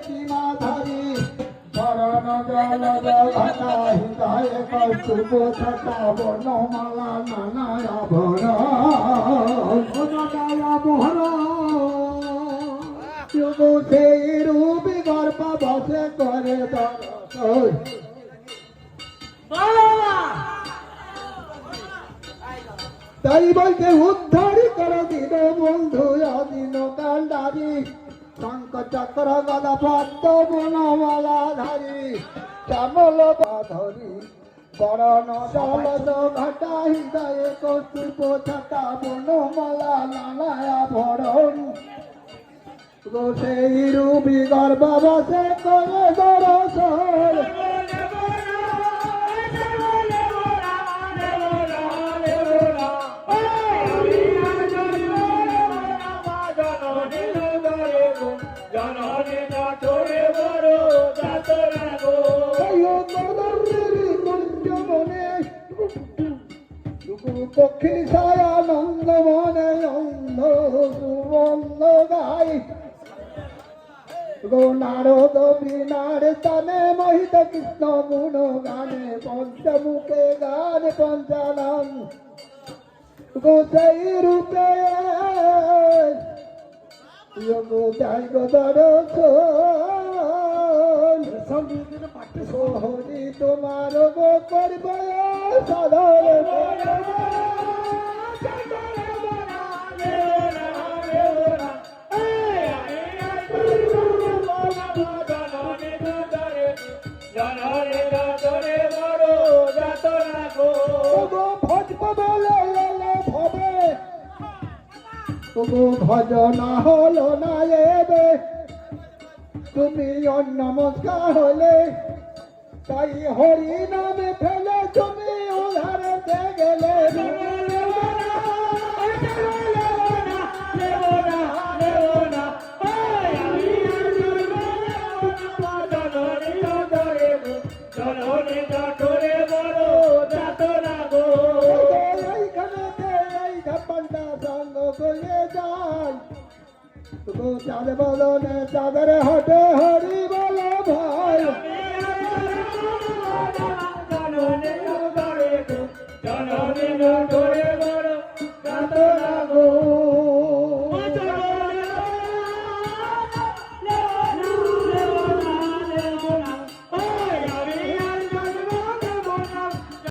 সীমাধারী চরণ জল ঘটা হৃদয় কৌতুক ছটা বনমালা নানা আভরণ সেই রূপী গর্ভ বসে করে দর্শন তাই বলতে উদ্ধারি কর দিন বন্ধু অদিন কান্ডারি শঙ্খ চক্র গদা পদ্ম বনমালা ধারী শ্যামল ধরি বরণ জলদ ঘটা হৃদয়ে কৌতুক ছটা বনমালা নানা আভরণ সেই রূপী গর্ভ বসে করে দর্শন পক্ষী সায়ানন্দ মনে অন্ধ সুবন্ধ গাই গো নারদ বিনার স্থানে মহিত কৃষ্ণ গুণ গানে পঞ্চমুখে গান পঞ্চানন গো সেই রূপে গো যাই গো দর্শন হরি তোমার গো করব সাধন ভজনা হলো না এবে তুমি নমস্কার হলে তাই হরি নামে ফেলে তুমি উধারতে গেলে চাঁদ বদনে চাঁদের হাটে হরি বলো ভাই জননী